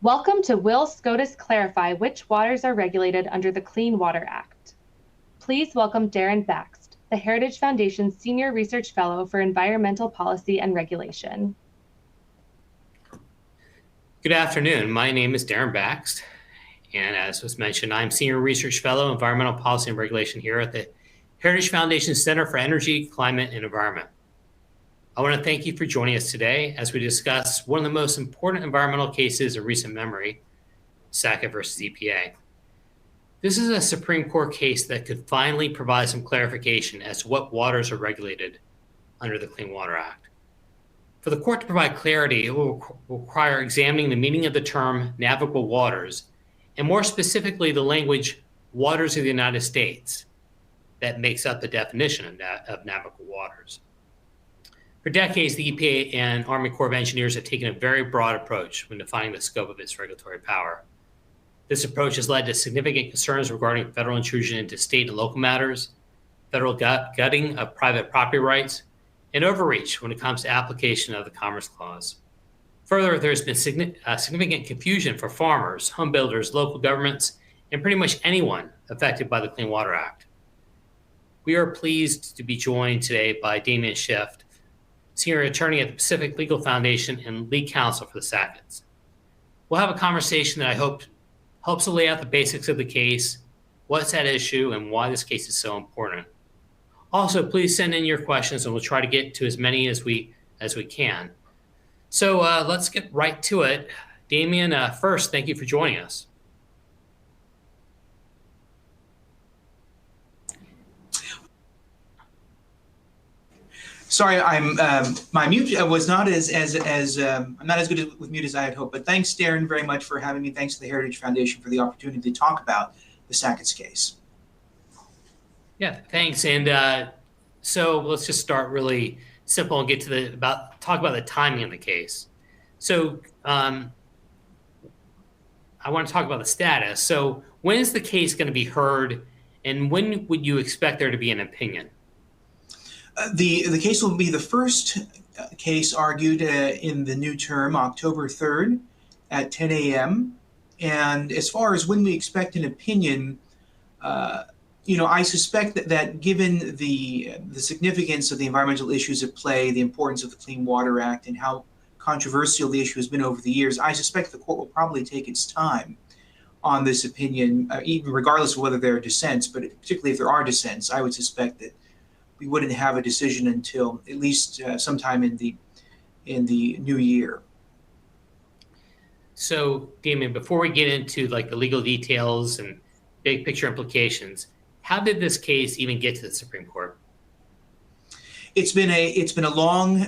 Welcome to Will SCOTUS Clarify Which Waters Are Regulated Under the Clean Water Act. Please welcome Daren Bakst, the Heritage Foundation's Senior Research Fellow for Environmental Policy and Regulation. Good afternoon. My name is Daren Bakst, and as was mentioned, I'm Senior Research Fellow, Environmental Policy and Regulation here at the Heritage Foundation Center for Energy, Climate, and Environment. I want to thank you for joining us today as we discuss one of the most important environmental cases of recent memory, Sackett versus EPA. This is a Supreme Court case that could finally provide some clarification as to what waters are regulated under the Clean Water Act. For the court to provide clarity, it will require examining the meaning of the term navigable waters, and more specifically, the language waters of the United States that makes up the definition of navigable waters. For decades, the EPA and Army Corps of Engineers have taken a very broad approach when defining the scope of its regulatory power. This approach has led to significant concerns regarding federal intrusion into state and local matters, federal gutting of private property rights, and overreach when it comes to application of the Commerce Clause. Further, there's been significant confusion for farmers, homebuilders, local governments, and pretty much anyone affected by the Clean Water Act. We are pleased to be joined today by Damien Schiff, Senior Attorney at the Pacific Legal Foundation and Lead Counsel for the Sacketts. We'll have a conversation that I hope helps to lay out the basics of the case, what's at issue, and why this case is so important. Also, please send in your questions, and we'll try to get to as many as we can. So let's get right to it. Damien, first, thank you for joining us. Sorry, my mute was not I'm not as good with mute as I had hoped. But thanks, Daren, very much for having me. Thanks to the Heritage Foundation for the opportunity to talk about the Sacketts case. Yeah, thanks. And so let's just start really simple and get to talk about the timing of the case. So I want to talk about the status. So when is the case going to be heard, and when would you expect there to be an opinion? The case will be the first case argued in the new term, October 3rd at 10 a.m. And as far as when we expect an opinion, I suspect that given the significance of the environmental issues at play, the importance of the Clean Water Act, and how controversial the issue has been over the years, I suspect the court will probably take its time on this opinion, even regardless of whether there are dissents. But particularly if there are dissents, I would suspect that we wouldn't have a decision until at least sometime in the new year. So, Damien, before we get into the legal details and big picture implications, how did this case even get to the Supreme Court? It's been a long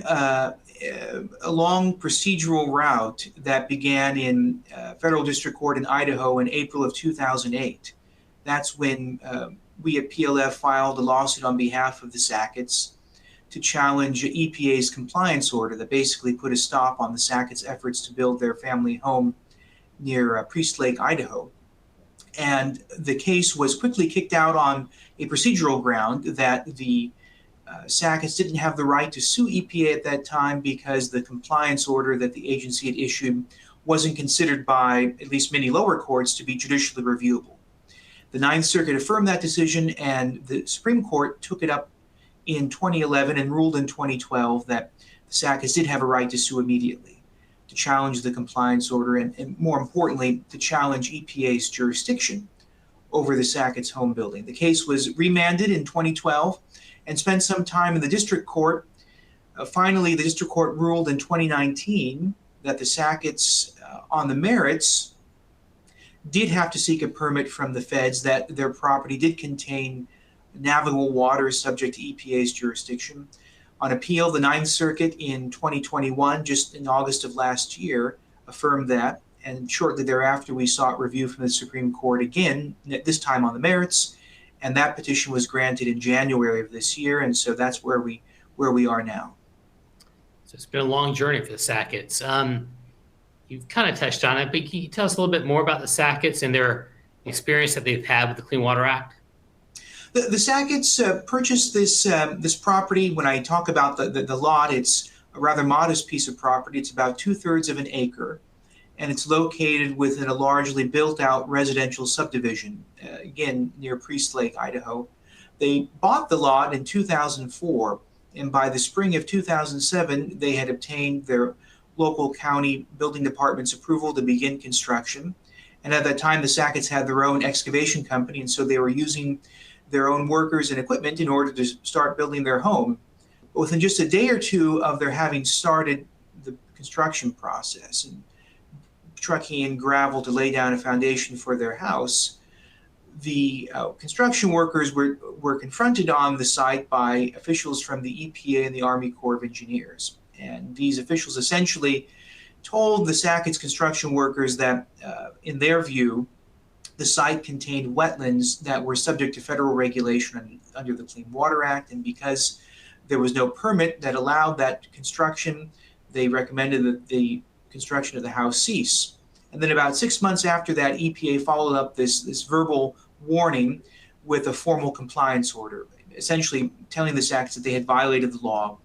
procedural route that began in federal district court in Idaho in April of 2008. That's when we at PLF filed a lawsuit on behalf of the Sacketts to challenge EPA's compliance order that basically put a stop on the Sacketts' efforts to build their family home near Priest Lake, Idaho. And the case was quickly kicked out on a procedural ground that the Sacketts didn't have the right to sue EPA at that time because the compliance order that the agency had issued wasn't considered by at least many lower courts to be judicially reviewable. The Ninth Circuit affirmed that decision, and the Supreme Court took it up in 2011 and ruled in 2012 that the Sacketts did have a right to sue immediately, to challenge the compliance order, and more importantly, to challenge EPA's jurisdiction over the Sacketts home building. The case was remanded in 2012 and spent some time in the district court. Finally, the district court ruled in 2019 that the Sacketts, on the merits, did have to seek a permit from the feds, that their property did contain navigable waters subject to EPA's jurisdiction. On appeal, the Ninth Circuit in 2021, just in August of last year, affirmed that. And shortly thereafter, we sought review from the Supreme Court again, this time on the merits. And that petition was granted in January of this year. And so that's where we are now. So it's been a long journey for the Sacketts. You've kind of touched on it, but can you tell us a little bit more about the Sacketts and their experience that they've had with the Clean Water Act? The Sacketts purchased this property. When I talk about the lot, it's a rather modest piece of property. It's about 2/3 of an acre. and it's located within a largely built-out residential subdivision, again, near Priest Lake, Idaho. They bought the lot in 2004, and by the spring of 2007, they had obtained their local county building department's approval to begin construction. And at that time, the Sacketts had their own excavation company, and so they were using their own workers and equipment in order to start building their home. But within just a day or two of their having started the construction process and trucking in gravel to lay down a foundation for their house, the construction workers were confronted on the site by officials from the EPA and the Army Corps of Engineers. And these officials essentially told the Sacketts construction workers that, in their view, the site contained wetlands that were subject to federal regulation under the Clean Water Act, and because there was no permit that allowed that construction, they recommended that the construction of the house cease. And then about 6 months after that, EPA followed up this verbal warning with a formal compliance order, essentially telling the Sacketts that they had violated the law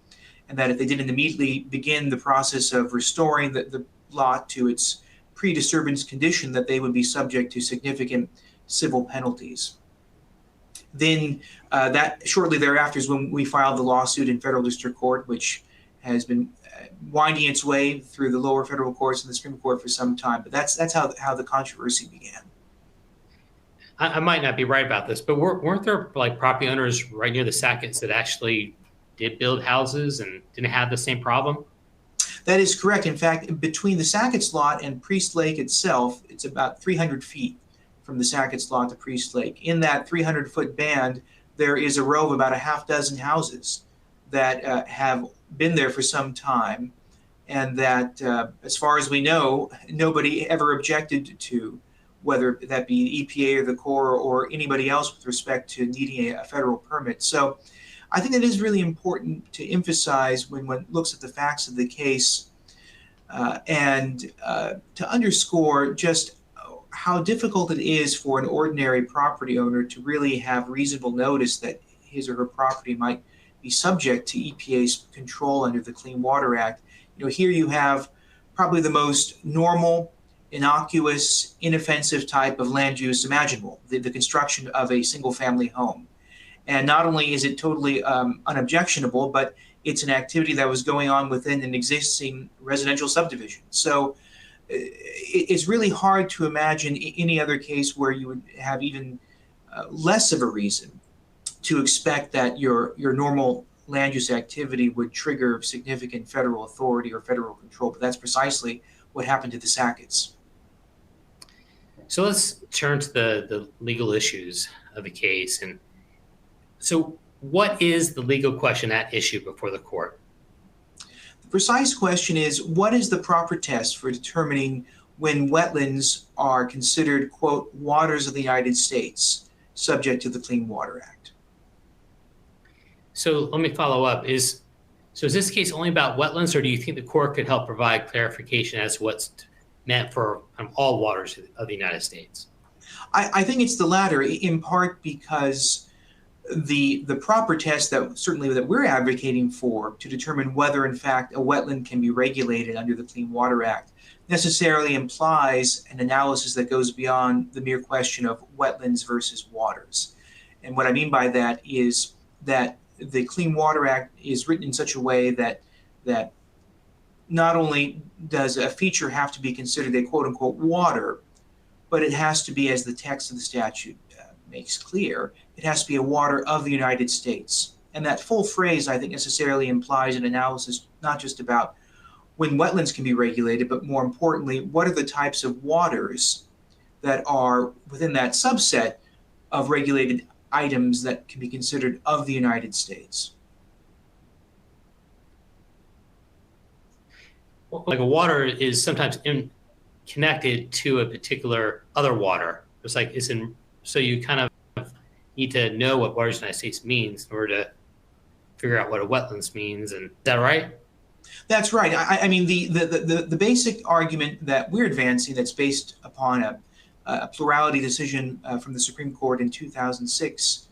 and that if they didn't immediately begin the process of restoring the lot to its pre-disturbance condition, that they would be subject to significant civil penalties. Then that shortly thereafter is when we filed the lawsuit in federal district court, which has been winding its way through the lower federal courts and the Supreme Court for some time. But that's how the controversy began. I might not be right about this, but weren't there like property owners right near the Sacketts that actually did build houses and didn't have the same problem? That is correct. In fact, between the Sacketts lot and Priest Lake itself, it's about 300 feet from the Sacketts lot to Priest Lake. In that 300-foot band, there is a row of about a half dozen houses that have been there for some time, and that, as far as we know, nobody ever objected to, whether that be the EPA or the Corps or anybody else with respect to needing a federal permit. So I think it is really important to emphasize when one looks at the facts of the case and to underscore just how difficult it is for an ordinary property owner to really have reasonable notice that his or her property might be subject to EPA's control under the Clean Water Act. You know, here you have probably the most normal, innocuous, inoffensive type of land use imaginable, the construction of a single family home. And not only is it totally unobjectionable, but it's an activity that was going on within an existing residential subdivision. So it's really hard to imagine any other case where you would have even less of a reason to expect that your normal land use activity would trigger significant federal authority or federal control. But that's precisely what happened to the Sacketts. So let's turn to the legal issues of the case. And so what is the legal question at issue before the court? The precise question is, what is the proper test for determining when wetlands are considered, quote, waters of the United States, subject to the Clean Water Act? So let me follow up. Is this case only about wetlands, or do you think the court could help provide clarification as to what's meant for all waters of the United States? I think it's the latter, in part because the proper test that we're advocating for to determine whether in fact a wetland can be regulated under the Clean Water Act necessarily implies an analysis that goes beyond the mere question of wetlands versus waters. And what I mean by that is that the Clean Water Act is written in such a way that not only does a feature have to be considered a quote unquote water, but it has to be, as the text of the statute makes clear, it has to be a water of the United States. And that full phrase, I think, necessarily implies an analysis not just about when wetlands can be regulated, but more importantly, what are the types of waters that are within that subset of regulated items that can be considered of the United States. Like a water is sometimes connected to a particular other water. It's like so you kind of need to know what waters of the United States means in order to figure out what a wetlands means. And is that right? That's right. I mean, the basic argument that we're advancing, that's based upon a plurality decision from the Supreme Court in 2006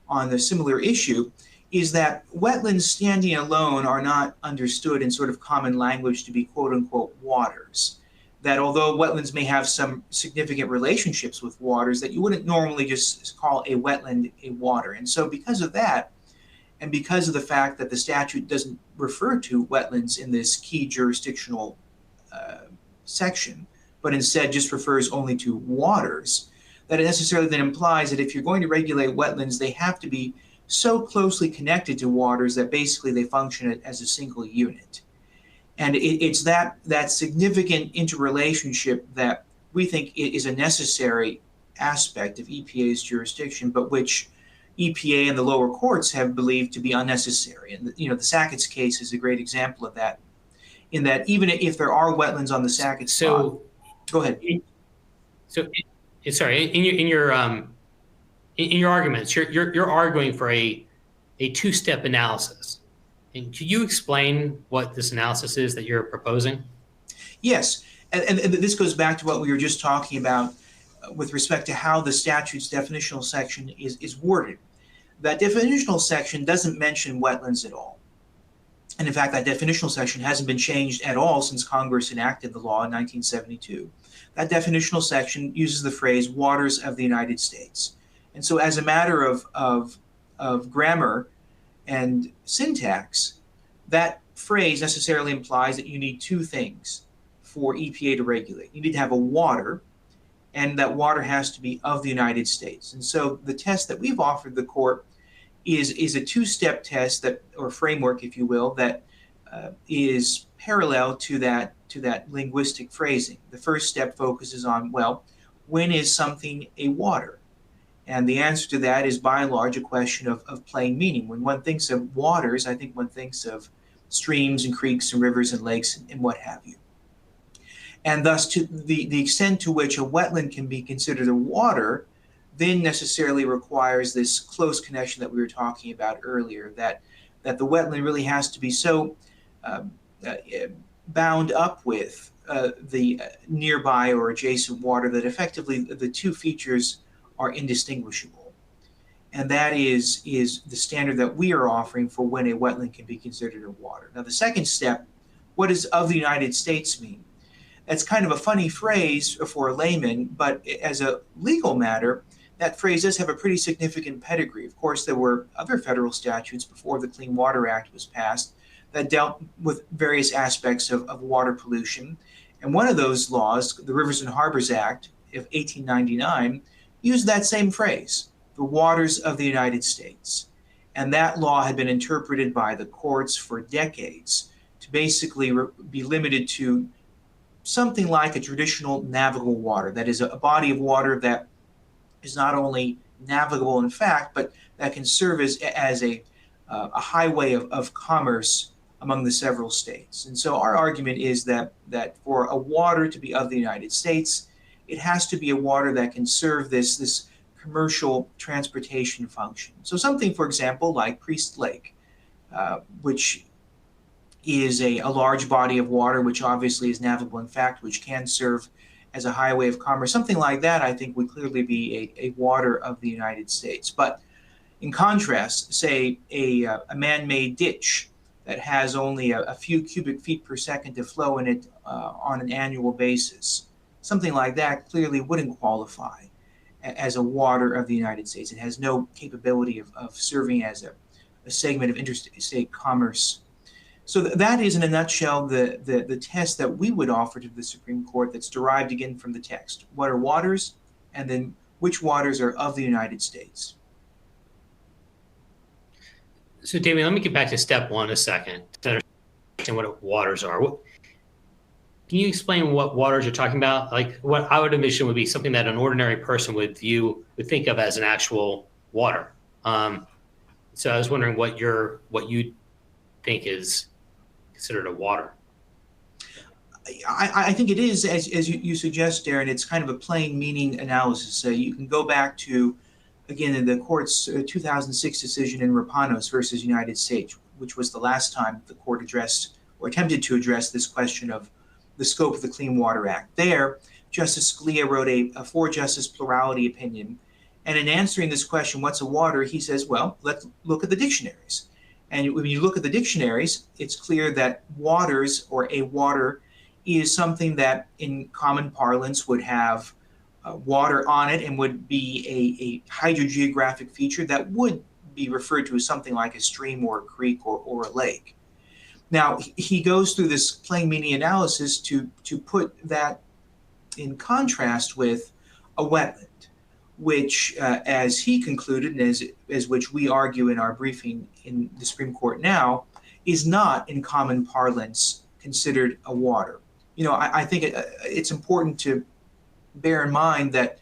on the similar issue, is that wetlands standing alone are not understood in sort of common language to be quote unquote waters. that although wetlands may have some significant relationships with waters, that you wouldn't normally just call a wetland a water. And so because of that, and because of the fact that the statute doesn't refer to wetlands in this key jurisdictional section, but instead just refers only to waters, that it necessarily then implies that if you're going to regulate wetlands, they have to be so closely connected to waters that basically they function as a single unit. And it's that significant interrelationship that we think is a necessary aspect of EPA's jurisdiction, but which EPA and the lower courts have believed to be unnecessary. And the Sacketts case is a great example of that, in that even if there are wetlands on the Sackett spot, go ahead. Sorry, in your arguments, you're arguing for a two-step analysis. And can you explain what this analysis is that you're proposing? Yes, and this goes back to what we were just talking about with respect to how the statute's definitional section is worded. That definitional section doesn't mention wetlands at all. And in fact, that definitional section hasn't been changed at all since Congress enacted the law in 1972. That definitional section uses the phrase waters of the United States. And so as a matter of grammar and syntax, that phrase necessarily implies that you need two things for EPA to regulate. You need to have a water, and that water has to be of the United States. And so the test that we've offered the court is a two-step test, that, or framework, if you will, that is parallel to that linguistic phrasing. The first step focuses on, well, when is something a water? And the answer to that is by and large a question of plain meaning. When one thinks of waters, I think one thinks of streams and creeks and rivers and lakes and what have you. And thus, to the extent to which a wetland can be considered a water then necessarily requires this close connection that we were talking about earlier, that the wetland really has to be so bound up with the nearby or adjacent water that effectively the two features are indistinguishable. And that is the standard that we are offering for when a wetland can be considered a water. Now, the second step, what does of the United States mean? That's kind of a funny phrase for a layman, but as a legal matter, that phrase does have a pretty significant pedigree. Of course, there were other federal statutes before the Clean Water Act was passed that dealt with various aspects of water pollution. And one of those laws, the Rivers and Harbors Act of 1899, used that same phrase, the waters of the United States. And that law had been interpreted by the courts for decades to basically be limited to something like a traditional navigable water, that is a body of water that is not only navigable in fact, but that can serve as a highway of commerce among the several states. And so our argument is that for a water to be of the United States, it has to be a water that can serve this commercial transportation function. So something, for example, like Priest Lake, which is a large body of water, which obviously is navigable in fact, which can serve as a highway of commerce. Something like that, I think, would clearly be a water of the United States. But in contrast, say a man-made ditch that has only a few cubic feet per second to flow in it on an annual basis, something like that clearly wouldn't qualify as a water of the United States. It has no capability of serving as a segment of interstate commerce. So that is, in a nutshell, the test that we would offer to the Supreme Court, that's derived again from the text. What are waters? And then which waters are of the United States? So, Damien, let me get back to step one a second to understand what waters are. Can you explain what waters you're talking about? Like, what I would envision would be something that an ordinary person would think of as an actual water. So I was wondering what you think is considered a water. I think it is, as you suggest, Daren, it's kind of a plain meaning analysis. So you can go back to, again, in the court's 2006 decision in Rapanos versus United States, which was the last time the court addressed or attempted to address this question of the scope of the Clean Water Act. There, Justice Scalia wrote a four-justice plurality opinion. And in answering this question, what's a water, he says, well, let's look at the dictionaries. And when you look at the dictionaries, it's clear that waters, or a water, is something that in common parlance would have water on it and would be a hydrogeographic feature that would be referred to as something like a stream or a creek or a lake. Now, he goes through this plain meaning analysis to put that in contrast with a wetland, which, as he concluded, and as which we argue in our briefing in the Supreme Court now, is not in common parlance considered a water. You know, I think it's important to bear in mind that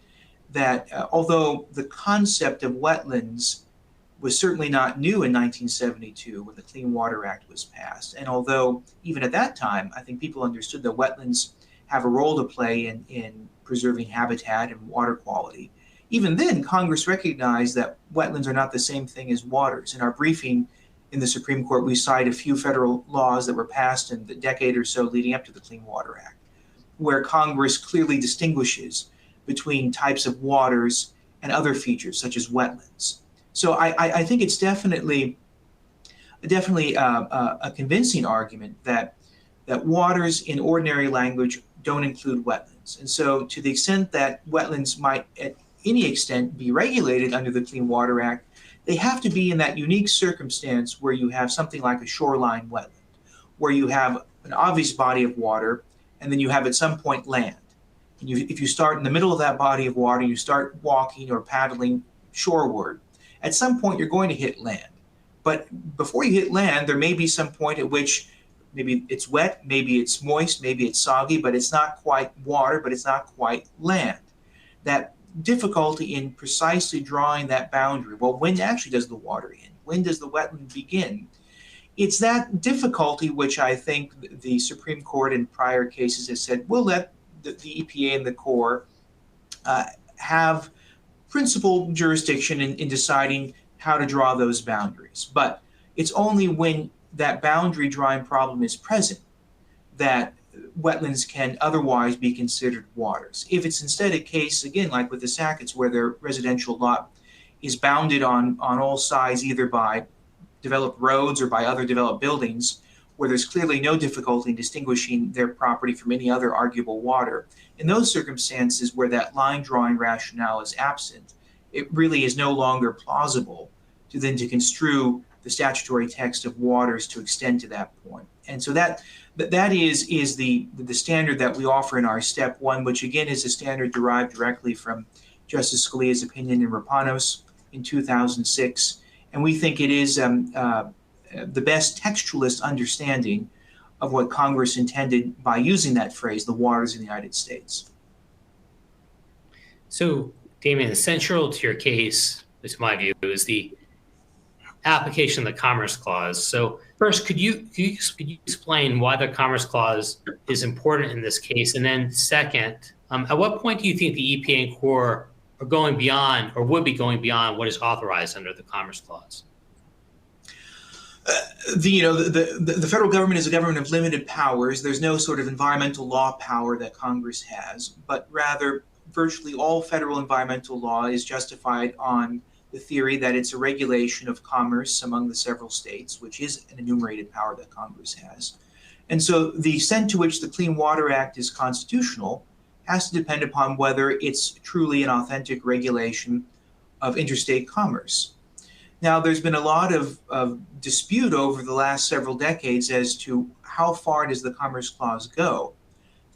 although the concept of wetlands was certainly not new in 1972 when the Clean Water Act was passed, and although even at that time, I think people understood that wetlands have a role to play in preserving habitat and water quality, even then, Congress recognized that wetlands are not the same thing as waters. In our briefing in the Supreme Court, we cite a few federal laws that were passed in the decade or so leading up to the Clean Water Act, where Congress clearly distinguishes between types of waters and other features such as wetlands. So I think it's definitely a convincing argument that waters in ordinary language don't include wetlands. And so to the extent that wetlands might at any extent be regulated under the Clean Water Act, they have to be in that unique circumstance where you have something like a shoreline wetland, where you have an obvious body of water, and then you have at some point land. And if you start in the middle of that body of water, you start walking or paddling shoreward, at some point you're going to hit land. But before you hit land, there may be some point at which maybe it's wet, maybe it's moist, maybe it's soggy, but it's not quite water, but it's not quite land. That difficulty in precisely drawing that boundary. Well, when actually does the water end? When does the wetland begin? It's that difficulty which I think the Supreme Court in prior cases has said, we'll let the EPA and the Corps have principal jurisdiction in deciding how to draw those boundaries. But it's only when that boundary drawing problem is present that wetlands can otherwise be considered waters. If it's instead a case, again, like with the Sacketts, where their residential lot is bounded on all sides either by developed roads or by other developed buildings, where there's clearly no difficulty in distinguishing their property from any other arguable water, in those circumstances where that line drawing rationale is absent, it really is no longer plausible to construe the statutory text of waters to extend to that point. And so that is the standard that we offer in our step one, which again is a standard derived directly from Justice Scalia's opinion in Rapanos in 2006. And we think it is the best textualist understanding of what Congress intended by using that phrase, the waters in the United States. So, Damien, central to your case, to my view, is the application of the Commerce Clause. So first, could you explain why the Commerce Clause is important in this case? And then second, at what point do you think the EPA and Corps are going beyond or would be going beyond what is authorized under the Commerce Clause? The federal government is a government of limited powers. There's no sort of environmental law power that Congress has, but rather virtually all federal environmental law is justified on the theory that it's a regulation of commerce among the several states, which is an enumerated power that Congress has. And so the extent to which the Clean Water Act is constitutional has to depend upon whether it's truly an authentic regulation of interstate commerce. Now, there's been a lot of dispute over the last several decades as to how far does the Commerce Clause go.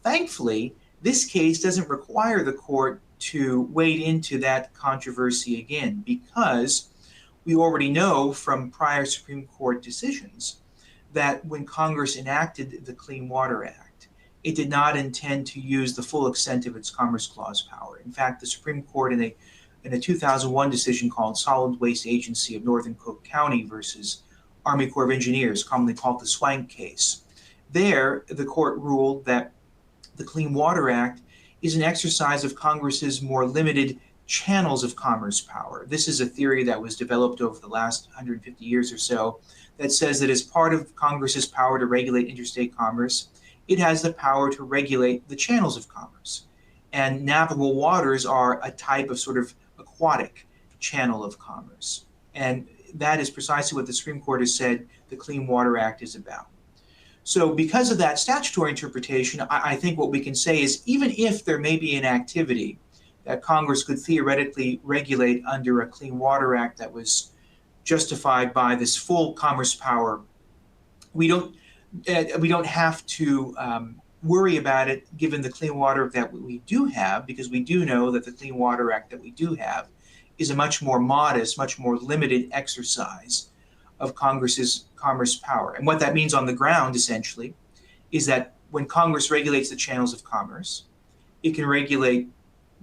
Thankfully, this case doesn't require the court to wade into that controversy again, because we already know from prior Supreme Court decisions that when Congress enacted the Clean Water Act, it did not intend to use the full extent of its Commerce Clause power. In fact, the Supreme Court in a 2001 decision called Solid Waste Agency of Northern Cook County versus Army Corps of Engineers, commonly called the Swank case, there the court ruled that the Clean Water Act is an exercise of Congress's more limited channels of commerce power. This is a theory that was developed over the last 150 years or so that says that as part of Congress's power to regulate interstate commerce, it has the power to regulate the channels of commerce. And navigable waters are a type of sort of aquatic channel of commerce. And that is precisely what the Supreme Court has said the Clean Water Act is about. So because of that statutory interpretation, I think what we can say is even if there may be an activity that Congress could theoretically regulate under a Clean Water Act that was justified by this full commerce power, we don't have to worry about it given the Clean Water Act that we do have, because we do know that the Clean Water Act that we do have is a much more modest, much more limited exercise of Congress's commerce power. And what that means on the ground, essentially, is that when Congress regulates the channels of commerce, it can regulate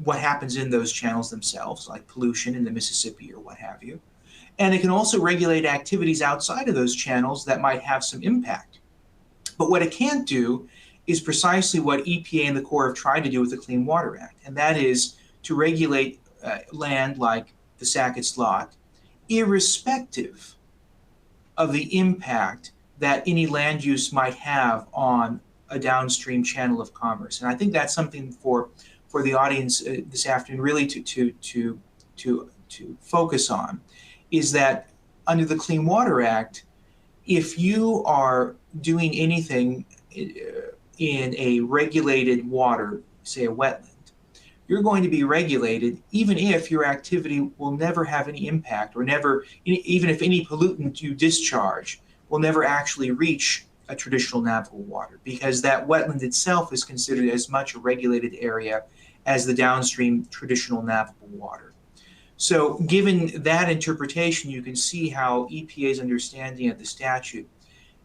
what happens in those channels themselves, like pollution in the Mississippi or what have you. And it can also regulate activities outside of those channels that might have some impact. But what it can't do is precisely what EPA and the Corps have tried to do with the Clean Water Act, and that is to regulate land like the Sacketts lot, irrespective of the impact that any land use might have on a downstream channel of commerce. And I think that's something for the audience this afternoon really to focus on, is that under the Clean Water Act, if you are doing anything in a regulated water, say a wetland, you're going to be regulated even if your activity will never have any impact, or never, even if any pollutant you discharge will never actually reach a traditional navigable water, because that wetland itself is considered as much a regulated area as the downstream traditional navigable water. So given that interpretation, you can see how EPA's understanding of the statute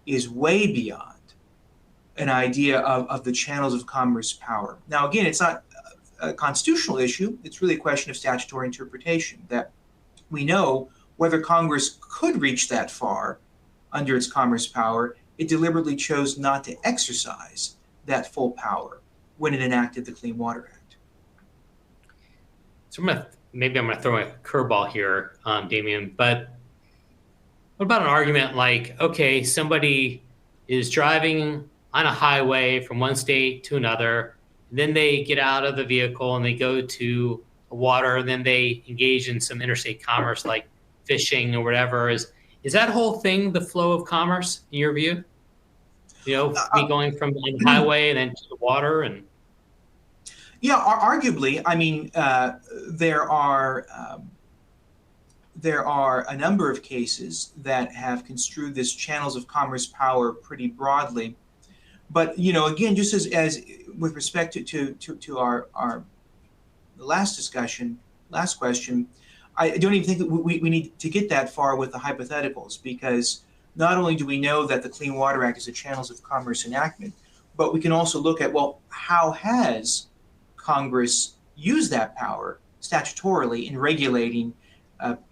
is way beyond an idea of the channels of commerce power. Now, again, it's not a constitutional issue. It's really a question of statutory interpretation, that we know whether Congress could reach that far under its commerce power, it deliberately chose not to exercise that full power when it enacted the Clean Water Act. So maybe I'm going to throw a curveball here, Damien, but what about an argument like, okay, somebody is driving on a highway from one state to another, and then they get out of the vehicle and they go to water, and then they engage in some interstate commerce like fishing or whatever. Is that whole thing the flow of commerce in your view? You know, me going from the highway and then to the water and. Yeah, arguably. I mean, there are a number of cases that have construed this channels of commerce power pretty broadly. But, you know, again, just as with respect to our last question, I don't even think that we need to get that far with the hypotheticals, because not only do we know that the Clean Water Act is a channels of commerce enactment, but we can also look at, well, how has Congress used that power statutorily in regulating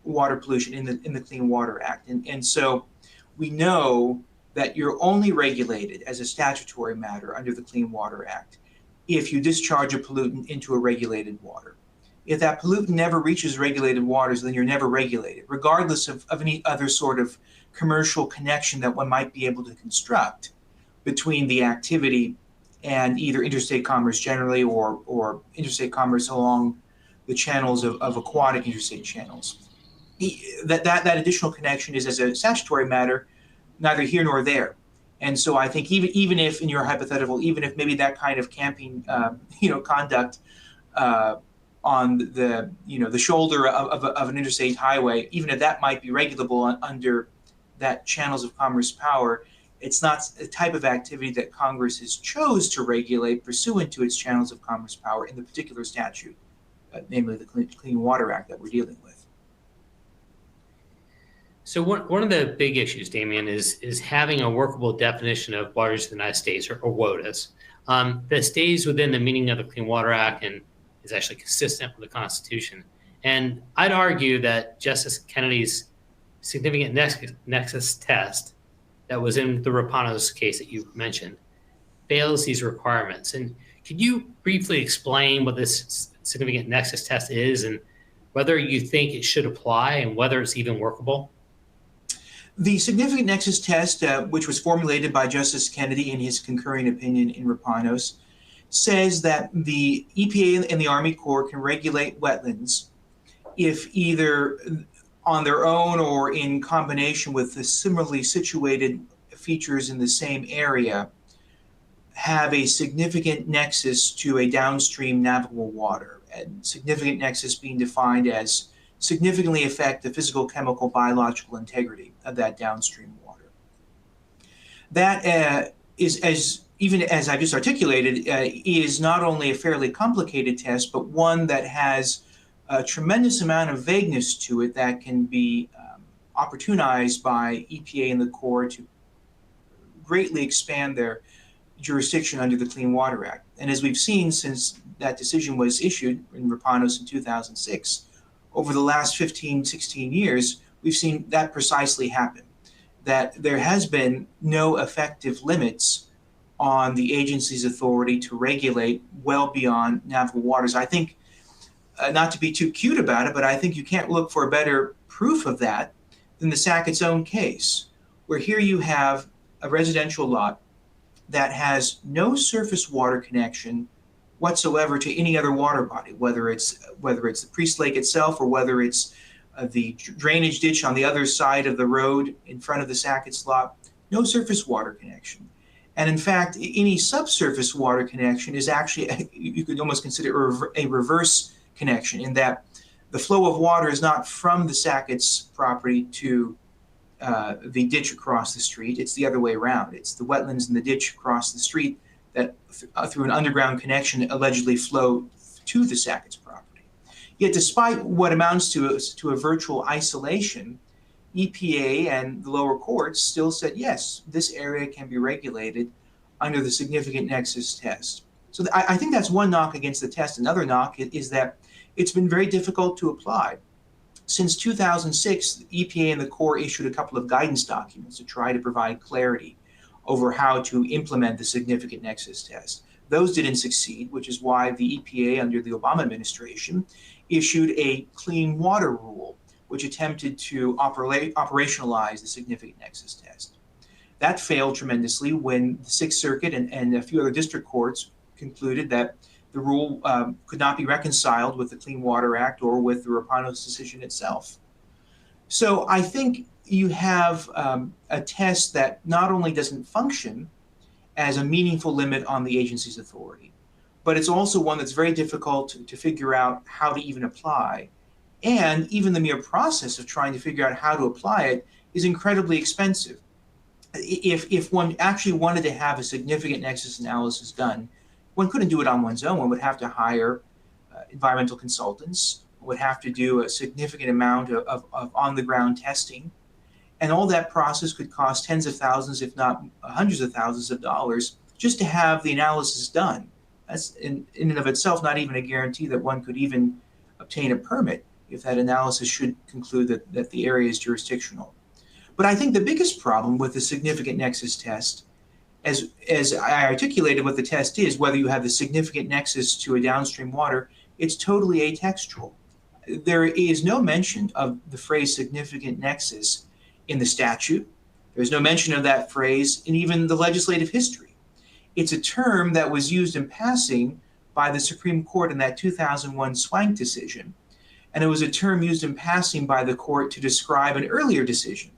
water pollution in the Clean Water Act? And so we know that you're only regulated as a statutory matter under the Clean Water Act if you discharge a pollutant into a regulated water. If that pollutant never reaches regulated waters, then you're never regulated, regardless of any other sort of commercial connection that one might be able to construct between the activity and either interstate commerce generally or interstate commerce along the channels of aquatic interstate channels. That additional connection is, as a statutory matter, neither here nor there. And so I think even if, in your hypothetical, even if maybe that kind of camping conduct on the shoulder of an interstate highway, even if that might be regulable under that channels of commerce power, it's not a type of activity that Congress has chose to regulate pursuant to its channels of commerce power in the particular statute, namely the Clean Water Act that we're dealing with. So one of the big issues, Damien, is having a workable definition of waters of the United States, or WOTUS, that stays within the meaning of the Clean Water Act and is actually consistent with the Constitution. And I'd argue that Justice Kennedy's significant nexus test that was in the Rapanos case that you mentioned fails these requirements. And could you briefly explain what this significant nexus test is and whether you think it should apply and whether it's even workable? The significant nexus test, which was formulated by Justice Kennedy in his concurring opinion in Rapanos, says that the EPA and the Army Corps can regulate wetlands if either on their own or in combination with the similarly situated features in the same area have a significant nexus to a downstream navigable water, and significant nexus being defined as significantly affect the physical, chemical, biological integrity of that downstream water. That is, even as I've just articulated, is not only a fairly complicated test, but one that has a tremendous amount of vagueness to it that can be opportunized by EPA and the Corps to greatly expand their jurisdiction under the Clean Water Act. And as we've seen since that decision was issued in Rapanos in 2006, over the last 15, 16 years, we've seen that precisely happen, that there has been no effective limits on the agency's authority to regulate well beyond navigable waters. I think, not to be too cute about it, but I think you can't look for a better proof of that than the Sackett's own case, where here you have a residential lot that has no surface water connection whatsoever to any other water body, whether it's the Priest Lake itself or whether it's the drainage ditch on the other side of the road in front of the Sacketts lot, no surface water connection. And in fact, any subsurface water connection is actually, you could almost consider a reverse connection, in that the flow of water is not from the Sacketts property to the ditch across the street. It's the other way around. It's the wetlands and the ditch across the street that through an underground connection allegedly flow to the Sacketts property. Yet despite what amounts to a virtual isolation, EPA and the lower courts still said, yes, this area can be regulated under the significant nexus test. So I think that's one knock against the test. Another knock is that it's been very difficult to apply. Since 2006, the EPA and the Corps issued a couple of guidance documents to try to provide clarity over how to implement the significant nexus test. Those didn't succeed, which is why the EPA under the Obama administration issued a clean water rule, which attempted to operationalize the significant nexus test. That failed tremendously when the Sixth Circuit and a few other district courts concluded that the rule could not be reconciled with the Clean Water Act or with the Rapanos decision itself. So I think you have a test that not only doesn't function as a meaningful limit on the agency's authority, but it's also one that's very difficult to figure out how to even apply. And even the mere process of trying to figure out how to apply it is incredibly expensive. If one actually wanted to have a significant nexus analysis done, one couldn't do it on one's own. One would have to hire environmental consultants, would have to do a significant amount of on-the-ground testing. And all that process could cost tens of thousands, if not hundreds of thousands of dollars, just to have the analysis done. That's in and of itself not even a guarantee that one could even obtain a permit if that analysis should conclude that the area is jurisdictional. But I think the biggest problem with the significant nexus test, as I articulated what the test is, whether you have the significant nexus to a downstream water, it's totally atextual. There is no mention of the phrase significant nexus in the statute. There's no mention of that phrase in even the legislative history. It's a term that was used in passing by the Supreme Court in that 2001 Swank decision. And it was a term used in passing by the court to describe an earlier decision.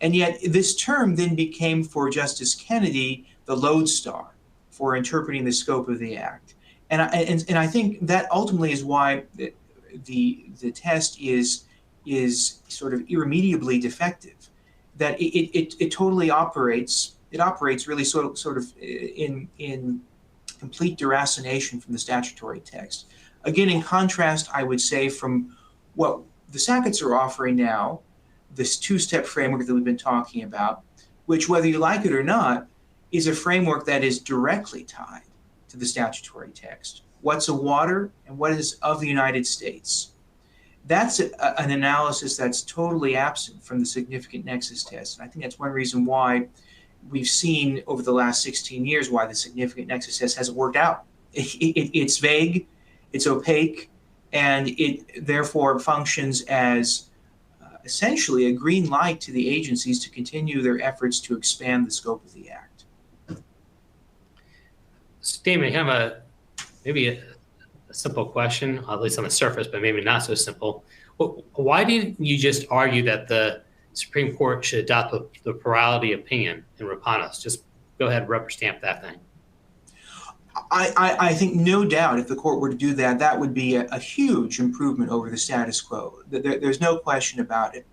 And yet this term then became for Justice Kennedy the lodestar for interpreting the scope of the act. And I think that ultimately is why the test is sort of irremediably defective. That it totally operates. It operates really sort of in complete deracination from the statutory text. Again, in contrast, I would say from what the Sacketts are offering now, this two-step framework that we've been talking about, which, whether you like it or not, is a framework that is directly tied to the statutory text. What's a water and what is of the United States? That's an analysis that's totally absent from the significant nexus test. And I think that's one reason why we've seen over the last 16 years why the significant nexus test hasn't worked out. It's vague, it's opaque, and it therefore functions as essentially a green light to the agencies to continue their efforts to expand the scope of the act. So, Damien, I have maybe a simple question, at least on the surface, but maybe not so simple. Why didn't you just argue that the Supreme Court should adopt the plurality opinion in Rapanos. Just go ahead and rubber stamp that thing. I think no doubt if the court were to do that, that would be a huge improvement over the status quo. There's no question about it.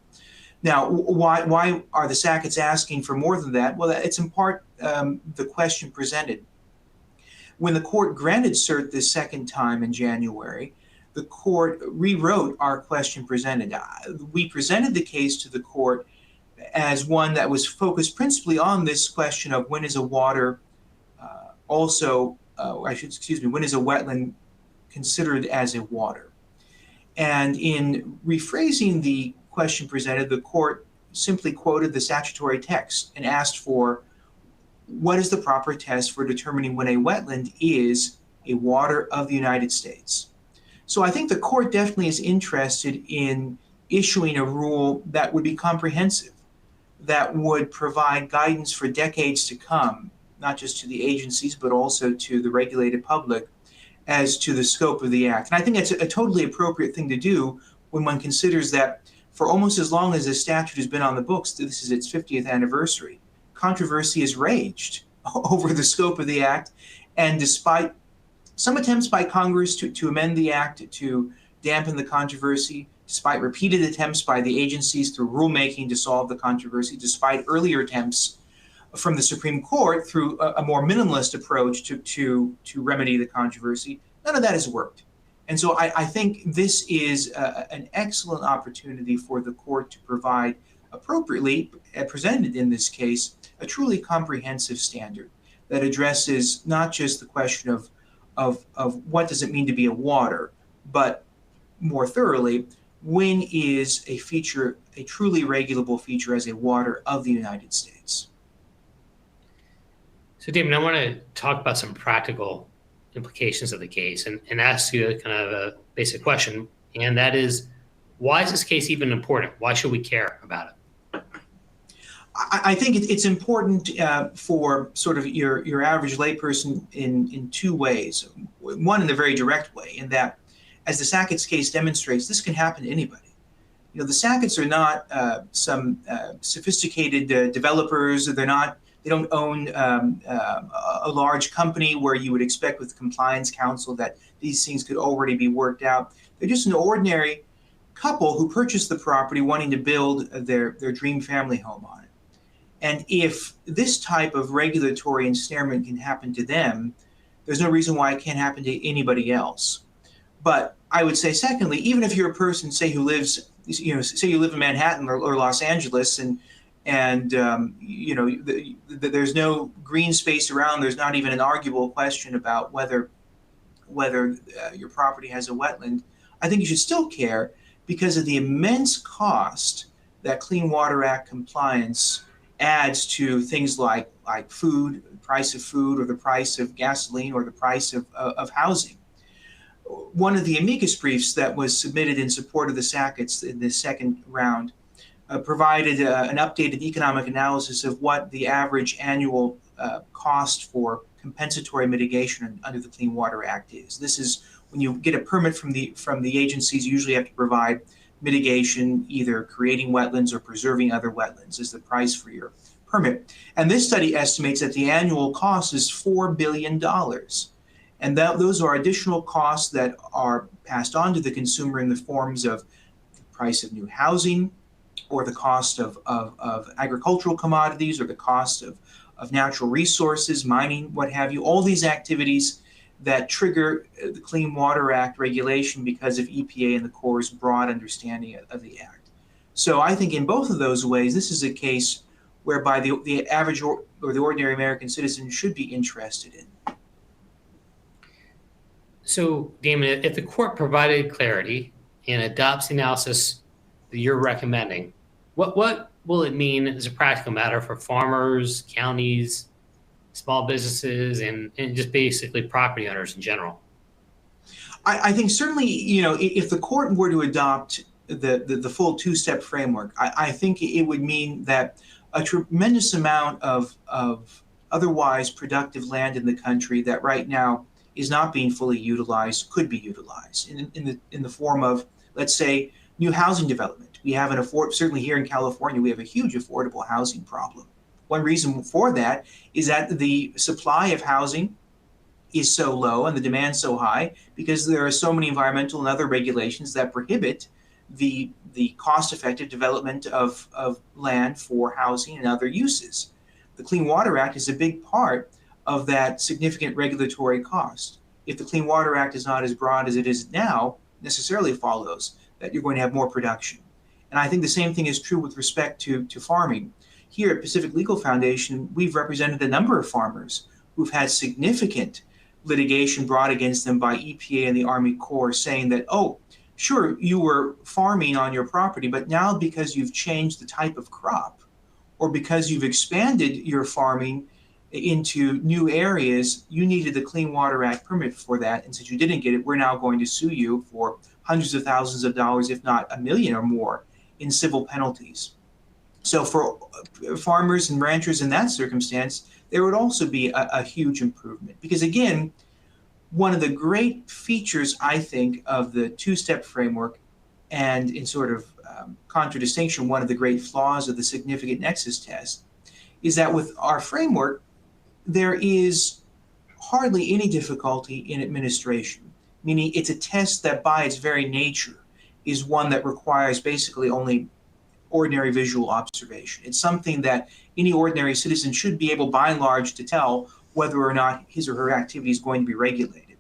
Now, why are the Sacketts asking for more than that? Well, it's in part the question presented. When the court granted cert this second time in January, the court rewrote our question presented. We presented the case to the court as one that was focused principally on this question of when is a water when is a wetland considered as a water? And in rephrasing the question presented, the court simply quoted the statutory text and asked for what is the proper test for determining when a wetland is a water of the United States. So I think the court definitely is interested in issuing a rule that would be comprehensive, that would provide guidance for decades to come, not just to the agencies, but also to the regulated public as to the scope of the act. And I think it's a totally appropriate thing to do when one considers that for almost as long as the statute has been on the books, this is its 50th anniversary, controversy has raged over the scope of the act. And despite some attempts by Congress to amend the act to dampen the controversy, despite repeated attempts by the agencies through rulemaking to solve the controversy, despite earlier attempts from the Supreme Court through a more minimalist approach to remedy the controversy, none of that has worked. And so I think this is an excellent opportunity for the court to provide appropriately, presented in this case, a truly comprehensive standard that addresses not just the question of what does it mean to be a water, but more thoroughly, when is a feature, a truly regulable feature as a water of the United States? So, Damien, I want to talk about some practical implications of the case and ask you kind of a basic question, and that is, why is this case even important? Why should we care about it? I think it's important for sort of your average layperson in two ways. One, in the very direct way, in that, as the Sacketts case demonstrates, this can happen to anybody. You know, the Sacketts are not some sophisticated developers. They don't own a large company where you would expect with compliance counsel that these things could already be worked out. They're just an ordinary couple who purchased the property wanting to build their dream family home on it. And if this type of regulatory ensnarement can happen to them, there's no reason why it can't happen to anybody else. But I would say, secondly, even if you're a person, say, who lives, say you live in Manhattan or Los Angeles, and there's no green space around, there's not even an arguable question about whether your property has a wetland, I think you should still care because of the immense cost that Clean Water Act compliance adds to things like food, the price of food, or the price of gasoline, or the price of housing. One of the amicus briefs that was submitted in support of the Sacketts in the second round provided an updated economic analysis of what the average annual cost for compensatory mitigation under the Clean Water Act is. This is when you get a permit from the agencies, you usually have to provide mitigation, either creating wetlands or preserving other wetlands as the price for your permit. And this study estimates that the annual cost is $4 billion. And those are additional costs that are passed on to the consumer in the forms of the price of new housing, or the cost of agricultural commodities, or the cost of natural resources, mining, what have you, all these activities that trigger the Clean Water Act regulation because of EPA and the Corps' broad understanding of the Act. So I think in both of those ways, this is a case whereby the average or the ordinary American citizen should be interested in. So, Damien, if the court provided clarity and adopts the analysis that you're recommending, what will it mean as a practical matter for farmers, counties, small businesses, and just basically property owners in general? I think certainly, if the court were to adopt the full two-step framework, I think it would mean that a tremendous amount of otherwise productive land in the country that right now is not being fully utilized could be utilized in the form of, let's say, new housing development, We have certainly here in California, we have a huge affordable housing problem. One reason for that is that the supply of housing is so low and the demand so high because there are so many environmental and other regulations that prohibit the cost-effective development of land for housing and other uses. The Clean Water Act is a big part of that significant regulatory cost. If the Clean Water Act is not as broad as it is now, necessarily follows that you're going to have more production. And I think the same thing is true with respect to farming. Here at Pacific Legal Foundation, we've represented a number of farmers who've had significant litigation brought against them by EPA and the Army Corps saying that, oh, sure, you were farming on your property, but now because you've changed the type of crop or because you've expanded your farming into new areas, you needed the Clean Water Act permit for that. And since you didn't get it, we're now going to sue you for hundreds of thousands of dollars, if not $1 million or more, in civil penalties. So for farmers and ranchers in that circumstance, there would also be a huge improvement. Because again, one of the great features, I think, of the two-step framework, and in sort of contradistinction, one of the great flaws of the significant nexus test, is that with our framework, there is hardly any difficulty in administration, meaning it's a test that by its very nature is one that requires basically only ordinary visual observation. It's something that any ordinary citizen should be able, by and large, to tell whether or not his or her activity is going to be regulated.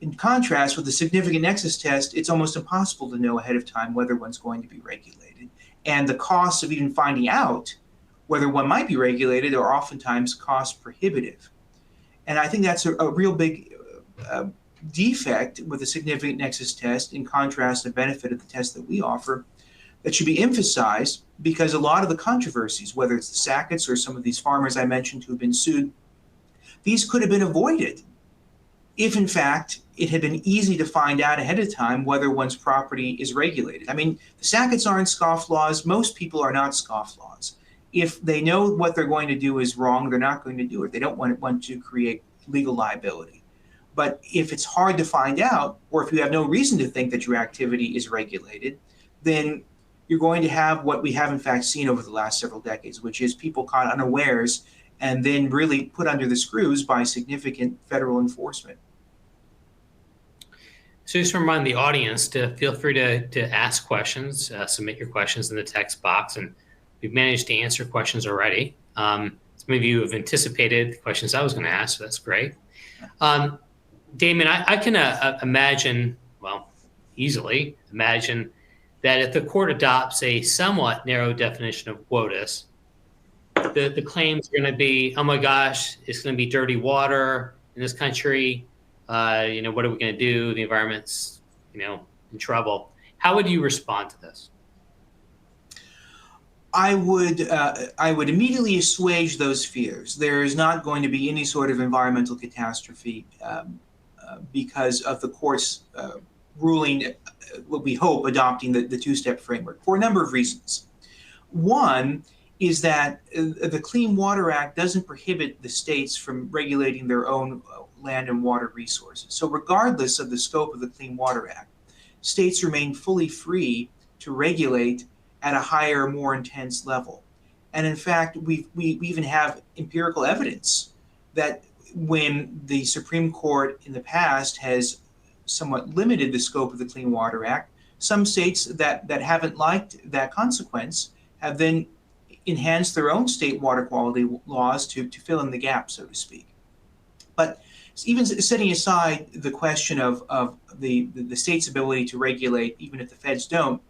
In contrast, with the significant nexus test, it's almost impossible to know ahead of time whether one's going to be regulated. And the costs of even finding out whether one might be regulated are oftentimes cost prohibitive. And I think that's a real big defect with the significant nexus test, in contrast to the benefit of the test that we offer, that should be emphasized, because a lot of the controversies, whether it's the Sacketts or some of these farmers I mentioned who have been sued, these could have been avoided if, in fact, it had been easy to find out ahead of time whether one's property is regulated. I mean, the Sacketts aren't scofflaws. Most people are not scofflaws. If they know what they're going to do is wrong, they're not going to do it. They don't want to create legal liability. But if it's hard to find out, or if you have no reason to think that your activity is regulated, then you're going to have what we have in fact seen over the last several decades, which is people caught unawares and then really put under the screws by significant federal enforcement. So just remind the audience to feel free to ask questions, submit your questions in the text box, and we've managed to answer questions already. Some of you have anticipated the questions I was going to ask, so that's great. Damien, I can imagine, well, easily imagine that if the court adopts a somewhat narrow definition of WOTUS, the claims are going to be, oh my gosh, it's going to be dirty water in this country. What are we going to do? The environment's, in trouble. How would you respond to this? I would immediately assuage those fears. There is not going to be any sort of environmental catastrophe because of the court's ruling, what we hope, adopting the two-step framework for a number of reasons. One is that the Clean Water Act doesn't prohibit the states from regulating their own land and water resources. So regardless of the scope of the Clean Water Act, states remain fully free to regulate at a higher, more intense level. And in fact, we even have empirical evidence that when the Supreme Court in the past has somewhat limited the scope of the Clean Water Act, some states that haven't liked that consequence have then enhanced their own state water quality laws to fill in the gap, so to speak. But even setting aside the question of the state's ability to regulate, even if the feds don't,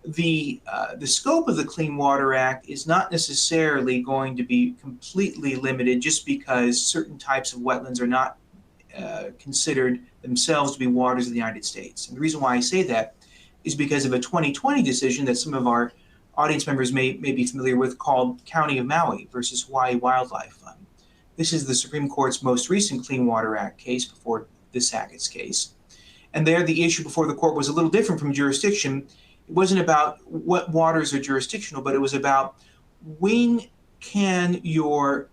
the scope of the Clean Water Act is not necessarily going to be completely limited just because certain types of wetlands are not considered themselves to be waters of the United States. And the reason why I say that is because of a 2020 decision that some of our audience members may be familiar with, called County of Maui versus Hawaii Wildlife Fund. This is the Supreme Court's most recent Clean Water Act case before the Sacketts case. And there the issue before the court was a little different from jurisdiction. It wasn't about what waters are jurisdictional, but it was about when can your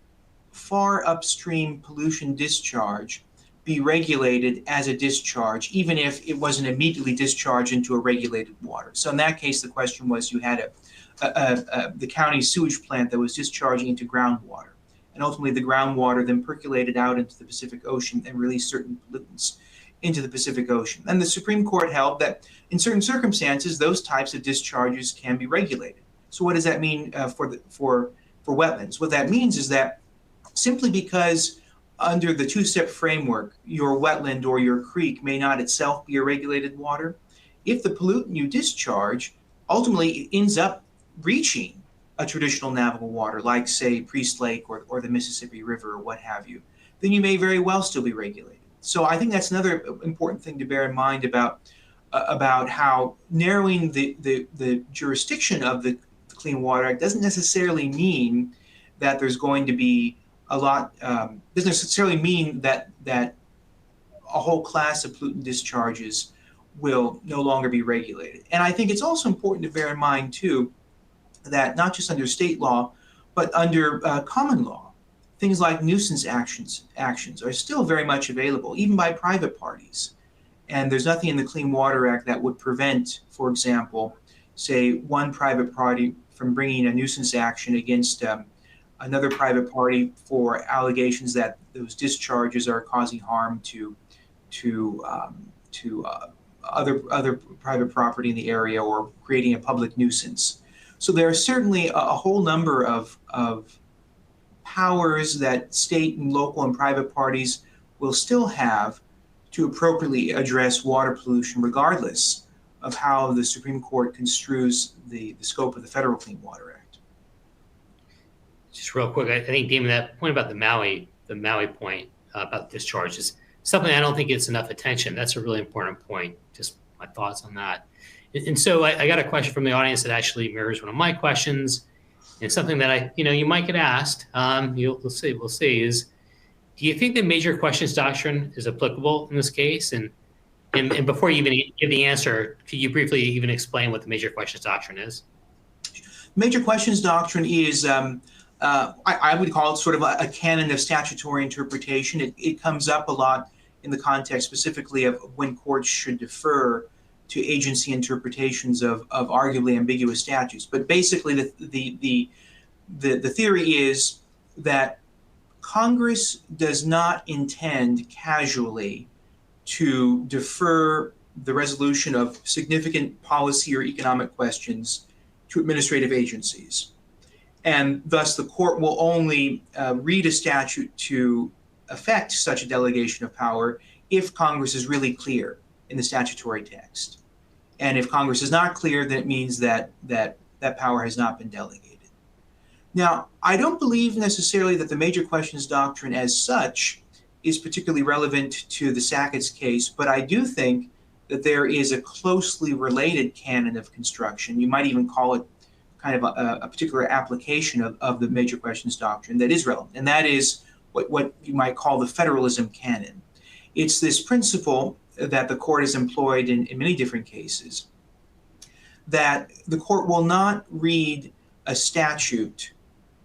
far upstream pollution discharge be regulated as a discharge, even if it wasn't immediately discharged into a regulated water. So in that case, the question was you had the county sewage plant that was discharging into groundwater. And ultimately, the groundwater then percolated out into the Pacific Ocean and released certain pollutants into the Pacific Ocean. And the Supreme Court held that in certain circumstances, those types of discharges can be regulated. So what does that mean for wetlands? What that means is that simply because under the two-step framework, your wetland or your creek may not itself be a regulated water, if the pollutant you discharge ultimately ends up reaching a traditional navigable water, like, say, Priest Lake or the Mississippi River or what have you, then you may very well still be regulated. So I think that's another important thing to bear in mind about how narrowing the jurisdiction of the Clean Water Act doesn't necessarily mean that there's going to be a lot, doesn't necessarily mean that a whole class of pollutant discharges will no longer be regulated. And I think it's also important to bear in mind, too, that not just under state law, but under common law, things like nuisance actions are still very much available, even by private parties. And there's nothing in the Clean Water Act that would prevent, for example, say, one private party from bringing a nuisance action against another private party for allegations that those discharges are causing harm to other private property in the area or creating a public nuisance. So there are certainly a whole number of powers that state and local and private parties will still have to appropriately address water pollution, regardless of how the Supreme Court construes the scope of the Federal Clean Water Act. Just real quick, I think, Damien, that point about the Maui point about discharge is something I don't think gets enough attention. That's a really important point. Just my thoughts on that. And so I got a question from the audience that actually mirrors one of my questions, and something that you might get asked. We'll see is, do you think the major questions doctrine is applicable in this case? And before you even give the answer, could you briefly even explain what the major questions doctrine is? Major questions doctrine is, I would call it sort of a canon of statutory interpretation. It comes up a lot in the context specifically of when courts should defer to agency interpretations of arguably ambiguous statutes. But basically, the theory is that Congress does not intend casually to defer the resolution of significant policy or economic questions to administrative agencies. And thus, the court will only read a statute to affect such a delegation of power if Congress is really clear in the statutory text. And if Congress is not clear, then it means that power has not been delegated. Now, I don't believe necessarily that the major questions doctrine as such is particularly relevant to the Sacketts case, but I do think that there is a closely related canon of construction. You might even call it kind of a particular application of the major questions doctrine that is relevant, and that is what you might call the federalism canon. It's this principle that the court has employed in many different cases, that the court will not read a statute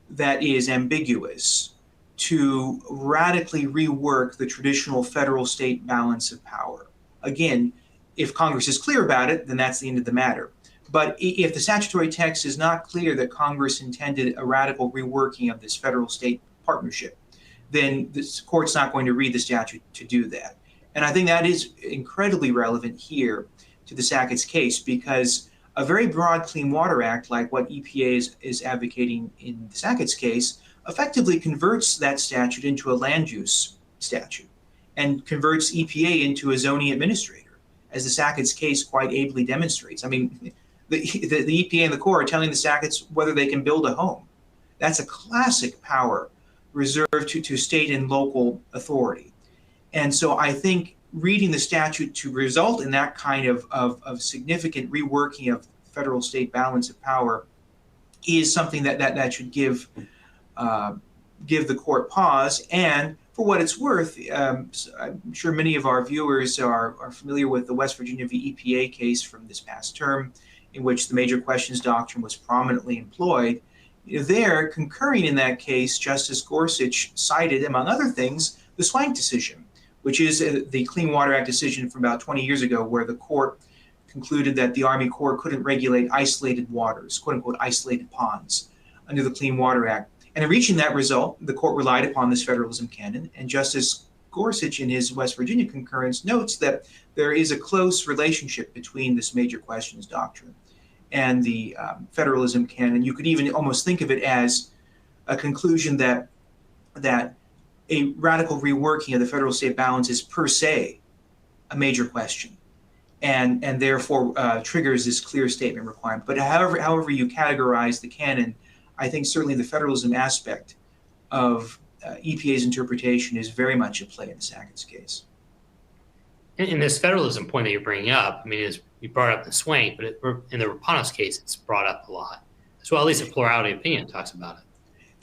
that is ambiguous to radically rework the traditional federal-state balance of power. Again, if Congress is clear about it, then that's the end of the matter. But if the statutory text is not clear that Congress intended a radical reworking of this federal-state partnership, then the court's not going to read the statute to do that. And I think that is incredibly relevant here to the Sacketts case, because a very broad Clean Water Act, like what EPA is advocating in the Sacketts case, effectively converts that statute into a land use statute and converts EPA into a zoning administrator, as the Sacketts case quite ably demonstrates. I mean, the EPA and the Corps are telling the Sacketts whether they can build a home. That's a classic power reserved to state and local authority. And so I think reading the statute to result in that kind of significant reworking of federal-state balance of power is something that should give the court pause. And for what it's worth, I'm sure many of our viewers are familiar with the West Virginia v. EPA case from this past term, in which the major questions doctrine was prominently employed. There, concurring in that case, Justice Gorsuch cited, among other things, the Swank decision, which is the Clean Water Act decision from about 20 years ago, where the court concluded that the Army Corps couldn't regulate isolated waters, quote unquote, isolated ponds under the Clean Water Act. And in reaching that result, the court relied upon this federalism canon, and Justice Gorsuch in his West Virginia concurrence notes that there is a close relationship between this major questions doctrine and the federalism canon. You could even almost think of it as a conclusion that a radical reworking of the federal-state balance is per se a major question, and therefore triggers this clear statement requirement. But however you categorize the canon, I think certainly the federalism aspect of EPA's interpretation is very much at play in the Sackett's case. In this federalism point that you're bringing up, I mean, you brought up the Swank, but in the Rapanos case, it's brought up a lot. So at least a plurality opinion talks about it.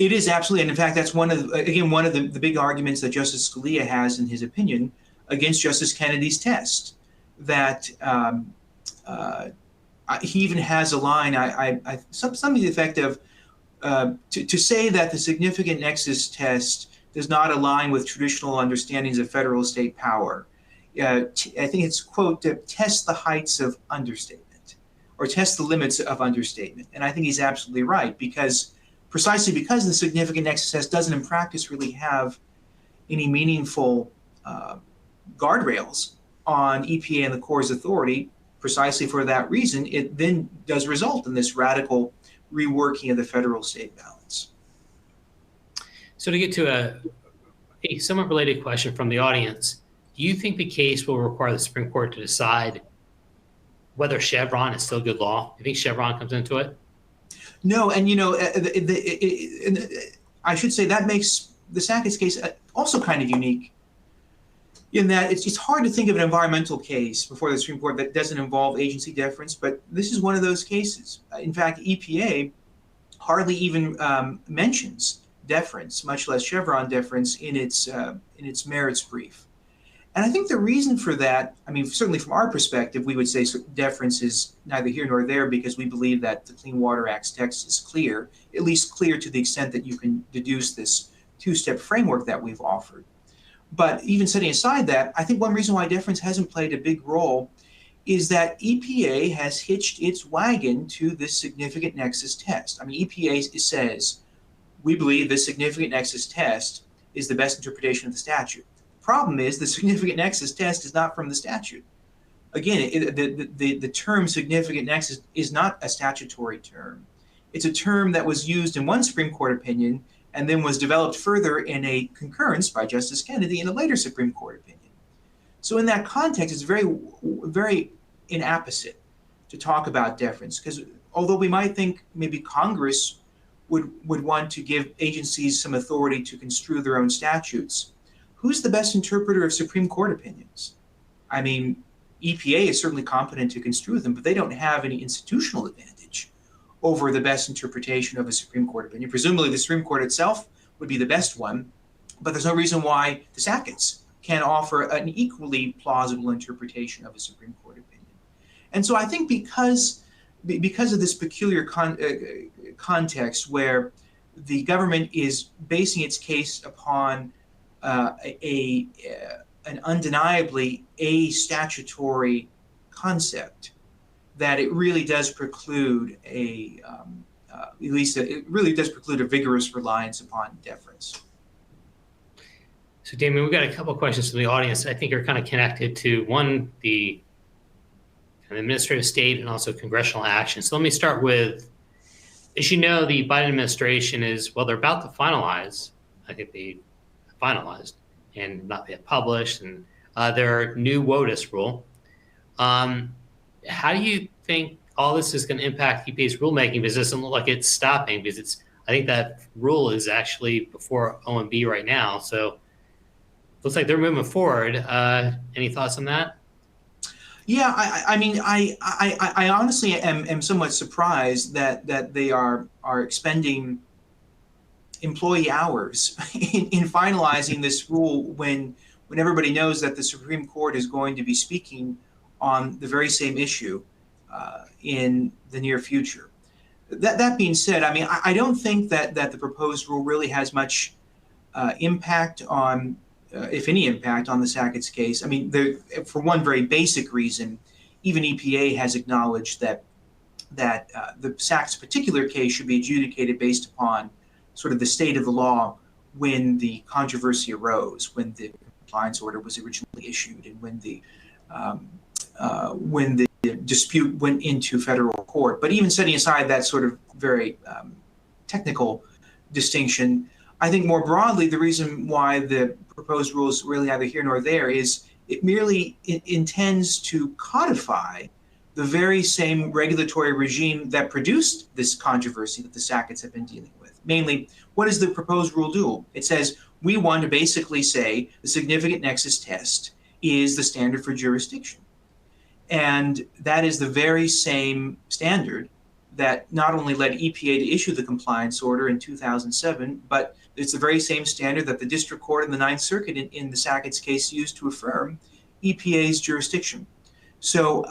It is absolutely, and in fact, that's one of the big arguments that Justice Scalia has in his opinion against Justice Kennedy's test. That he even has a line, something to the effect of, to say that the significant nexus test does not align with traditional understandings of federal state power. I think it's, quote, to test the heights of understatement or test the limits of understatement. And I think he's absolutely right, precisely because the significant nexus test doesn't in practice really have any meaningful guardrails on EPA and the Corps' authority. Precisely for that reason, it then does result in this radical reworking of the federal-state balance. So to get to a somewhat related question from the audience, do you think the case will require the Supreme Court to decide whether Chevron is still good law? Do you think Chevron comes into it? No, and I should say that makes the Sackett's case also kind of unique in that it's hard to think of an environmental case before the Supreme Court that doesn't involve agency deference, but this is one of those cases. In fact, EPA hardly even mentions deference, much less Chevron deference, in its merits brief. And I think the reason for that, I mean, certainly from our perspective, we would say deference is neither here nor there because we believe that the Clean Water Act's text is clear, at least clear to the extent that you can deduce this two-step framework that we've offered. But even setting aside that, I think one reason why deference hasn't played a big role is that EPA has hitched its wagon to this significant nexus test. I mean, EPA says, we believe this significant nexus test is the best interpretation of the statute. The problem is the significant nexus test is not from the statute. Again, the term significant nexus is not a statutory term. It's a term that was used in one Supreme Court opinion and then was developed further in a concurrence by Justice Kennedy in a later Supreme Court opinion. So in that context, it's very, very inapposite to talk about deference, because although we might think maybe Congress would want to give agencies some authority to construe their own statutes, who's the best interpreter of Supreme Court opinions? I mean, EPA is certainly competent to construe them, but they don't have any institutional advantage over the best interpretation of a Supreme Court opinion. Presumably the Supreme Court itself would be the best one, but there's no reason why the Sacketts can't offer an equally plausible interpretation of a Supreme Court opinion. And so I think because of this peculiar context where the government is basing its case upon an undeniably statutory concept, that it really does preclude it really does preclude a vigorous reliance upon deference. So Damien, we've got a couple of questions from the audience I think are kind of connected to one, the administrative state and also congressional action. So let me start with, as you know, the Biden administration is, well, they're about to finalize, I think they finalized and not yet published, and their new WOTUS rule. How do you think all this is going to impact EPA's rulemaking? Because it doesn't look like it's stopping, because I think that rule is actually before OMB right now. So looks like they're moving forward. Any thoughts on that? Yeah, I mean, I honestly am somewhat surprised that they are expending employee hours in finalizing this rule when everybody knows that the Supreme Court is going to be speaking on the very same issue in the near future. That being said, I mean, I don't think that the proposed rule really has much impact on if any, impact on the Sacketts case. I mean, for one very basic reason, even EPA has acknowledged that the Sacketts particular case should be adjudicated based upon sort of the state of the law when the controversy arose, when the compliance order was originally issued, and when the dispute went into federal court. But even setting aside that sort of very technical distinction, I think more broadly, the reason why the proposed rule is really neither here nor there is it merely intends to codify the very same regulatory regime that produced this controversy that the Sacketts have been dealing with. Mainly, what does the proposed rule do? It says we want to basically say the significant nexus test is the standard for jurisdiction. And that is the very same standard that not only led EPA to issue the compliance order in 2007, but it's the very same standard that the district court in the Ninth Circuit in the Sacketts case used to affirm EPA's jurisdiction. So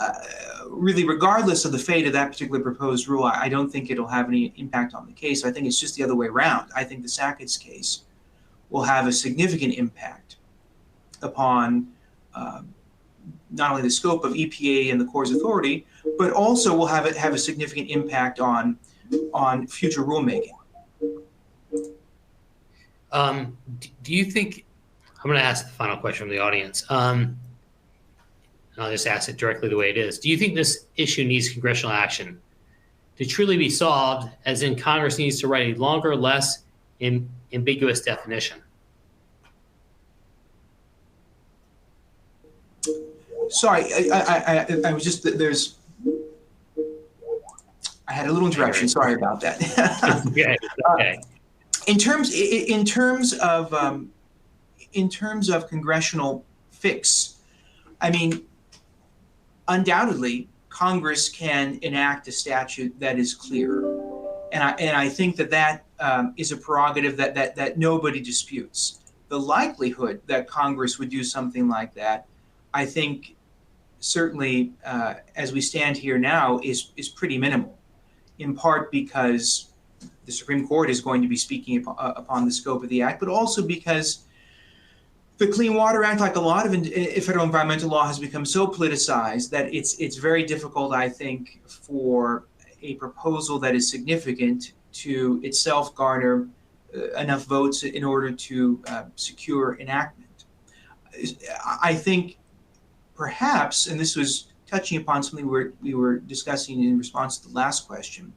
really, regardless of the fate of that particular proposed rule, I don't think it'll have any impact on the case. I think it's just the other way around. I think the Sacketts case will have a significant impact upon not only the scope of EPA and the Corps' authority, but also will have a significant impact on future rulemaking. Do you think, I'm going to ask the final question from the audience, and I'll just ask it directly the way it is. Do you think this issue needs congressional action to truly be solved, as in Congress needs to write a longer, less ambiguous definition? Sorry, I was just, I had a little interruption. Sorry about that. Okay. In terms of congressional fix, I mean, undoubtedly, Congress can enact a statute that is clear, and I think that is a prerogative that nobody disputes. The likelihood that Congress would do something like that, I think, certainly as we stand here now, is pretty minimal. In part because the Supreme Court is going to be speaking upon the scope of the act, but also because the Clean Water Act, like a lot of federal environmental law, has become so politicized that it's very difficult, I think, for a proposal that is significant to itself garner enough votes in order to secure enactment. I think perhaps, and this was touching upon something we were discussing in response to the last question,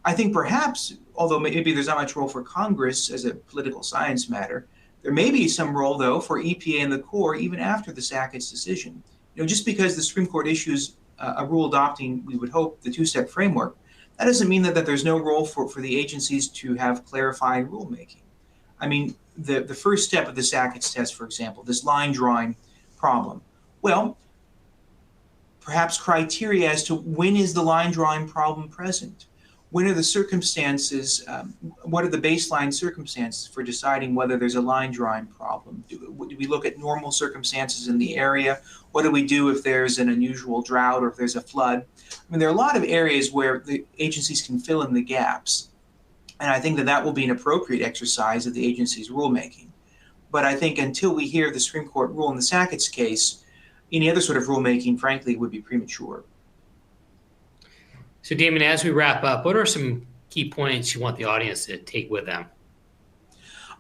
I think perhaps, although maybe there's not much role for Congress as a political science matter, there may be some role, though, for EPA and the Corps even after the Sacketts decision. Just because the Supreme Court issues a rule adopting, we would hope, the two-step framework, that doesn't mean that there's no role for the agencies to have clarifying rulemaking. I mean, the first step of the Sacketts test, for example, this line drawing problem. Well, perhaps criteria as to when is the line drawing problem present? When are the circumstances, what are the baseline circumstances for deciding whether there's a line drawing problem? Do we look at normal circumstances in the area? What do we do if there's an unusual drought or if there's a flood? I mean, there are a lot of areas where the agencies can fill in the gaps. And I think that will be an appropriate exercise of the agency's rulemaking. But I think until we hear the Supreme Court rule in the Sacketts case, any other sort of rulemaking, frankly, would be premature. So, Damien, as we wrap up, what are some key points you want the audience to take with them?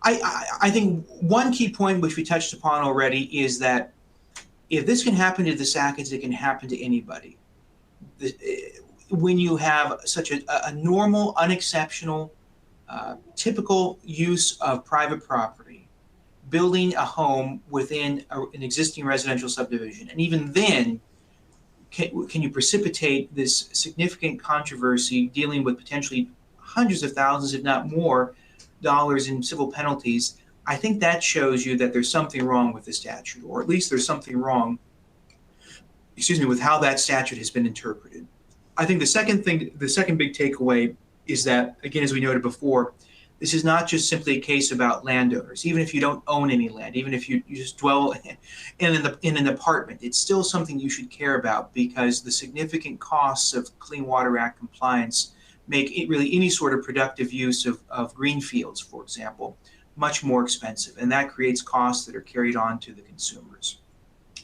I think one key point, which we touched upon already, is that if this can happen to the Sacketts, it can happen to anybody. When you have such a normal, unexceptional, typical use of private property, building a home within an existing residential subdivision, and even then, can you precipitate this significant controversy dealing with potentially hundreds of thousands, if not more, dollars in civil penalties? I think that shows you that there's something wrong with the statute, or at least there's something wrong, with how that statute has been interpreted. I think the second big takeaway is that, again, as we noted before, this is not just simply a case about landowners. Even if you don't own any land, even if you just dwell in an apartment, it's still something you should care about, because the significant costs of Clean Water Act compliance make it really any sort of productive use of green fields, for example, much more expensive, and that creates costs that are carried on to the consumers.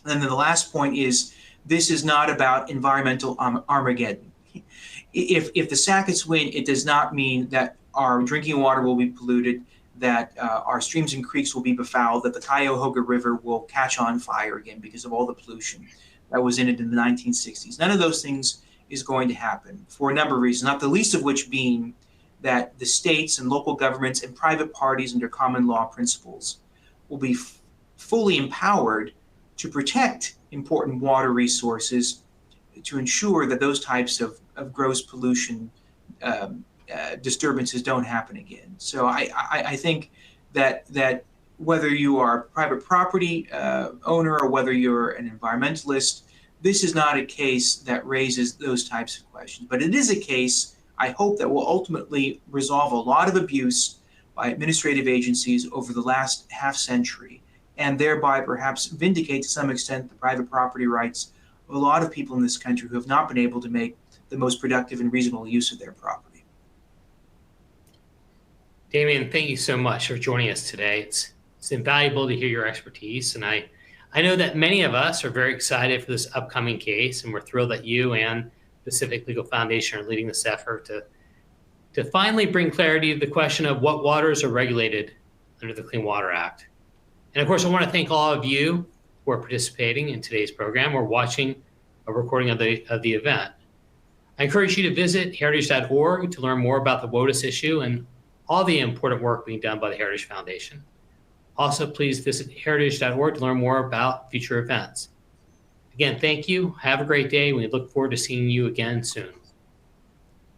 And then the last point is, this is not about environmental Armageddon. If the Sacketts win, it does not mean that our drinking water will be polluted, that our streams and creeks will be befouled, that the Cuyahoga River will catch on fire again because of all the pollution that was in it in the 1960s. None of those things is going to happen for a number of reasons, not the least of which being that the states and local governments and private parties under common law principles will be fully empowered to protect important water resources, to ensure that those types of gross pollution disturbances don't happen again. So I think that whether you are a private property owner or whether you're an environmentalist, this is not a case that raises those types of questions. But it is a case, I hope, that will ultimately resolve a lot of abuse by administrative agencies over the last half century, and thereby perhaps vindicate to some extent the private property rights of a lot of people in this country who have not been able to make the most productive and reasonable use of their property. Damien, thank you so much for joining us today. It's invaluable to hear your expertise, and I know that many of us are very excited for this upcoming case, and we're thrilled that you and Pacific Legal Foundation are leading this effort to finally bring clarity to the question of what waters are regulated under the Clean Water Act. And of course, I want to thank all of you who are participating in today's program or watching a recording of the event. I encourage you to visit heritage.org to learn more about the WOTUS issue and all the important work being done by the Heritage Foundation. Also, please visit heritage.org to learn more about future events. Again, thank you. Have a great day. We look forward to seeing you again soon.